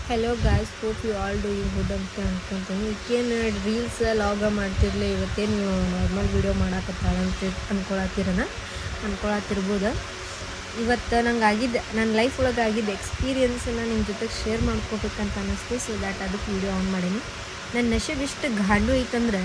Hello guys, hope you all doing good ಅಂತ ಅನ್ಕೊಂತೀನಿ. ಈಗೇನು ರೀಲ್ಸ್ ಲಾಗ ಮಾಡ್ತಿರ್ಲಿ, ಇವತ್ತೇನು ನೀವು ನಾರ್ಮಲ್ ವೀಡಿಯೋ ಮಾಡಾಕತ್ತಾಳ ಅಂತ ಅನ್ಕೊಳತ್ತಿರ್ಬೋದು. ಇವತ್ತು ನಂಗೆ ಆಗಿದ್ದ ನನ್ನ ಲೈಫ್ ಒಳಗೆ ಆಗಿದ್ದ ಎಕ್ಸ್ಪೀರಿಯನ್ಸನ್ನು ನಿಮ್ಮ ಜೊತೆಗೆ ಶೇರ್ ಮಾಡ್ಕೋಬೇಕಂತ ಅನ್ನಿಸ್ತು. ಸೊ ದ್ಯಾಟ್ ಅದಕ್ಕೆ ವೀಡಿಯೋ ಆನ್ ಮಾಡೀನಿ. ನನ್ನ ನಶೀಬ್ ಇಷ್ಟು ಗಾಂಡು ಐತಂದ್ರೆ,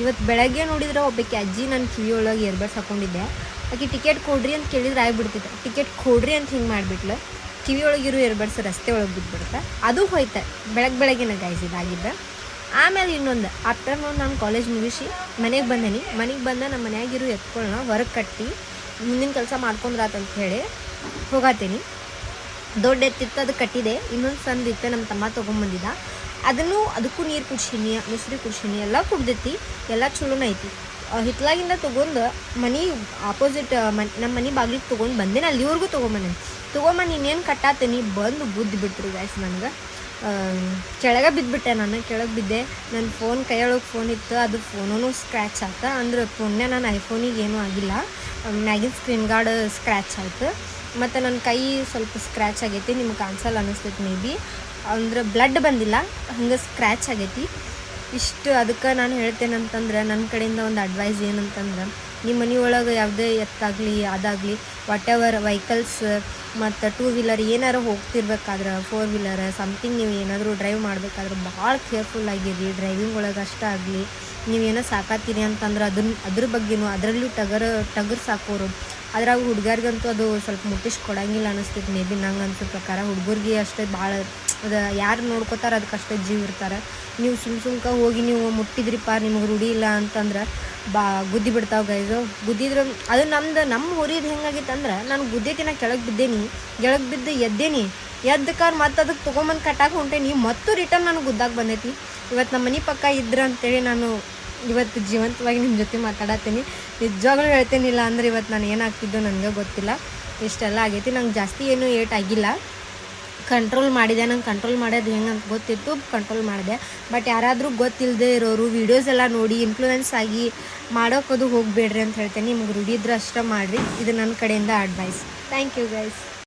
ಇವತ್ತು ಬೆಳಗ್ಗೆ ನೋಡಿದ್ರೆ ಒಬ್ಬಕ್ಕೆ ಅಜ್ಜಿ ನನ್ನ ಕಿವಿಯೊಳಗೆ ಇಯರ್ಬಡ್ಸ್ ಹಾಕ್ಕೊಂಡಿದ್ದೆ. ಆಕೆ ಟಿಕೆಟ್ ಕೊಡ್ರಿ ಅಂತ ಕೇಳಿದ್ರೆ ಆಗಿಬಿಡ್ತಿದ್ದೆ. ಟಿಕೆಟ್ ಕೊಡ್ರಿ ಅಂತ ಹಿಂಗೆ ಮಾಡಿಬಿಟ್ಲು. ಕಿವಿಯೊಳಗಿರೋ ಇಯರ್ಬಡ್ಸ್ ರಸ್ತೆ ಒಳಗೆ ಬಿದ್ದುಬಿಡುತ್ತೆ. ಅದು ಹೋಯ್ತೆ ಬೆಳಗ್ಗೆನ ಗೈಸ್ ಇದಾಗಿದ್ದೆ. ಆಮೇಲೆ ಇನ್ನೊಂದು ಆಫ್ಟರ್ನೂನ್ ನಾನು ಕಾಲೇಜ್ ಮುಗಿಸಿ ಮನೆಗೆ ಬಂದೇನಿ. ಮನೆಗೆ ಬಂದ ನಮ್ಮ ಮನೆಯಾಗಿರೋ ಎತ್ಕೊಳ್ಳೋಣ ಹೊರಗೆ ಕಟ್ಟಿ ಮುಂದಿನ ಕೆಲಸ ಮಾಡ್ಕೊಂಡ್ರಾತಂತ ಹೇಳಿ ಹೋಗತ್ತೀನಿ. ದೊಡ್ಡ ಎತ್ತಿತ್ತು, ಅದು ಕಟ್ಟಿದೆ. ಇನ್ನೊಂದು ಸಂದಿತ್ತು, ನಮ್ಮ ತಮ್ಮ ತೊಗೊಂಬಂದಿದ್ದ. ಅದಕ್ಕೂ ನೀರು ಕುಡ್ಸೀನಿ, ಮೊಸರು ಕುಡ್ಸೀನಿ, ಎಲ್ಲ ಕುಡ್ದೈತಿ. ಎಲ್ಲ ಚಲೋನ ಐತಿ. ಹಿತ್ಲಾಗಿಂದ ತೊಗೊಂಡು ಮನೆ ಆಪೋಸಿಟ್ ನಮ್ಮ ಮನೆ ಬಾಗಿಲಿಗೆ ತೊಗೊಂಡು ಬಂದೇನೆ. ಅಲ್ಲಿವರೆಗೂ ತೊಗೊಂಬಂದು ಇನ್ನೇನು ಕಟ್ಟಾತೀನಿ ಬಂದು ಬುದ್ಧಿ ಬಿಟ್ರು ಗೈಸ್. ನನಗೆ ಕೆಳಗೆ ಬಿದ್ದುಬಿಟ್ಟೆ. ನಾನು ಕೆಳಗೆ ಬಿದ್ದೆ. ನನ್ನ ಫೋನ್ ಕೈಯೊಳಗೆ ಫೋನ್ ಇತ್ತು, ಅದು ಫೋನೂ ಸ್ಕ್ರ್ಯಾಚ್ ಆಯ್ತು. ಅಂದ್ರೆ ಪುಣ್ಯ ನನ್ನ ಐಫೋನಿಗೆ ಏನೂ ಆಗಿಲ್ಲ. ಮ್ಯಾಗಿನ ಸ್ಕ್ರೀನ್ ಗಾರ್ಡ್ ಸ್ಕ್ರ್ಯಾಚ್ ಆಯ್ತು. ಮತ್ತು ನನ್ನ ಕೈ ಸ್ವಲ್ಪ ಸ್ಕ್ರ್ಯಾಚ್ ಆಗೈತಿ. ನಿಮ್ಗೆ ಕಾಣಿಸಲ್ಲ ಅನ್ನಿಸ್ತೈತಿ ಮೇ ಬಿ. ಅಂದ್ರೆ ಬ್ಲಡ್ ಬಂದಿಲ್ಲ, ಹಂಗೆ ಸ್ಕ್ರ್ಯಾಚ್ ಆಗೈತಿ ಇಷ್ಟು. ಅದಕ್ಕೆ ನಾನು ಹೇಳ್ತೇನೆ ಅಂತಂದ್ರೆ, ನನ್ನ ಕಡೆಯಿಂದ ಒಂದು ಅಡ್ವೈಸ್ ಏನಂತಂದ್ರೆ, ನಿಮ್ಮ ಮನೆಯೊಳಗೆ ಯಾವುದೇ ಎತ್ತಾಗಲಿ ಅದಾಗಲಿ ವಾಟ್ ಎವರ್ ವೆಹಿಕಲ್ಸ್ ಮತ್ತು 2 ವೀಲರ್ ಏನಾರು ಹೋಗ್ತಿರ್ಬೇಕಾದ್ರೆ, 4 ವೀಲರ್ ಸಮಥಿಂಗ್ ನೀವು ಏನಾದರೂ ಡ್ರೈವ್ ಮಾಡಬೇಕಾದ್ರೆ ಭಾಳ ಕೇರ್ಫುಲ್ಲಾಗಿರಿ. ಡ್ರೈವಿಂಗ್ ಒಳಗೆ ಅಷ್ಟೇ ಆಗಲಿ, ನೀವೇನೋ ಸಾಕಾತೀರಿ ಅಂತಂದ್ರೆ ಅದ್ರ ಬಗ್ಗೆನೂ, ಅದರಲ್ಲೂ ಟಗರು ಸಾಕೋರು, ಅದ್ರಾಗ ಹುಡುಗರಿಗಂತೂ ಅದು ಸ್ವಲ್ಪ ಮುಟ್ಟಿಸ್ಕೊಡಂಗಿಲ್ಲ ಅನ್ನಿಸ್ತೈತಿ ಮೇ ಬಿ. ನಂಗೆ ಅನ್ಸೋ ಪ್ರಕಾರ ಹುಡುಗರಿಗೆ ಅಷ್ಟೇ ಭಾಳ ಅದು ಯಾರು ನೋಡ್ಕೋತಾರೆ ಅದಕ್ಕಷ್ಟೇ ಜೀವ ಇರ್ತಾರೆ. ನೀವು ಸುಮ್ಕ ಹೋಗಿ ನೀವು ಮುಟ್ಟಿದ್ರಿಪ್ಪ, ನಿಮಗೆ ರೂಢಿ ಇಲ್ಲ ಅಂತಂದ್ರೆ ಗುದ್ದಿ ಬಿಡ್ತಾವೆ ಗೈಸು. ಗುದ್ದಿದ್ರು ಅದು ನಮ್ಮ ಊರಿದು ಹೆಂಗಾಗಿತ್ತು ಅಂದ್ರೆ, ನಾನು ಗುದ್ದೈತಿ, ಕೆಳಗೆ ಬಿದ್ದೇನಿ. ಕೆಳಗೆ ಬಿದ್ದು ಎದ್ದೇನಿ. ಎದ್ದಕ್ಕಾರ ಮತ್ತು ಅದಕ್ಕೆ ತೊಗೊಂಬಂದು ಕಟ್ಟಾಕ ಹೊಂಟೇನಿ. ಮತ್ತು ರಿಟರ್ನ್ ನನಗೆ ಗುದ್ದಾಗಿ ಬಂದೈತಿ. ಇವತ್ತು ನಮ್ಮ ಮನೆ ಪಕ್ಕ ಇದ್ರೆ ಅಂತೇಳಿ ನಾನು ಇವತ್ತು ಜೀವಂತವಾಗಿ ನಿಮ್ಮ ಜೊತೆ ಮಾತಾಡತ್ತೀನಿ. ನಿಜವಾಗ್ಲೂ ಹೇಳ್ತೇನಿಲ್ಲ ಅಂದ್ರೆ ಇವತ್ತು ನಾನು ಏನಾಗ್ತಿದ್ದೋ ನನಗೆ ಗೊತ್ತಿಲ್ಲ. ಇಷ್ಟೆಲ್ಲ ಆಗೈತಿ. ನಂಗೆ ಜಾಸ್ತಿ ಏನೂ ಏಟ್ ಆಗಿಲ್ಲ. ಕಂಟ್ರೋಲ್ ಮಾಡಿದೆ. ನಂಗೆ ಕಂಟ್ರೋಲ್ ಮಾಡೋದು ಹೆಂಗೆ ಅಂತ ಗೊತ್ತಿತ್ತು, ಕಂಟ್ರೋಲ್ ಮಾಡಿದೆ. ಬಟ್ ಯಾರಾದರೂ ಗೊತ್ತಿಲ್ಲದೆ ಇರೋರು ವೀಡಿಯೋಸ್ ಎಲ್ಲ ನೋಡಿ ಇನ್ಫ್ಲೂಯೆನ್ಸ್ ಆಗಿ ಮಾಡೋಕ್ಕದು ಹೋಗಬೇಡ್ರಿ ಅಂತ ಹೇಳ್ತೇನೆ. ನಿಮ್ಗೆ ರೂಢಿ ಇದ್ರೆ ಅಷ್ಟೇ ಮಾಡಿರಿ. ಇದು ನನ್ನ ಕಡೆಯಿಂದ ಅಡ್ವೈಸ್. Thank you guys.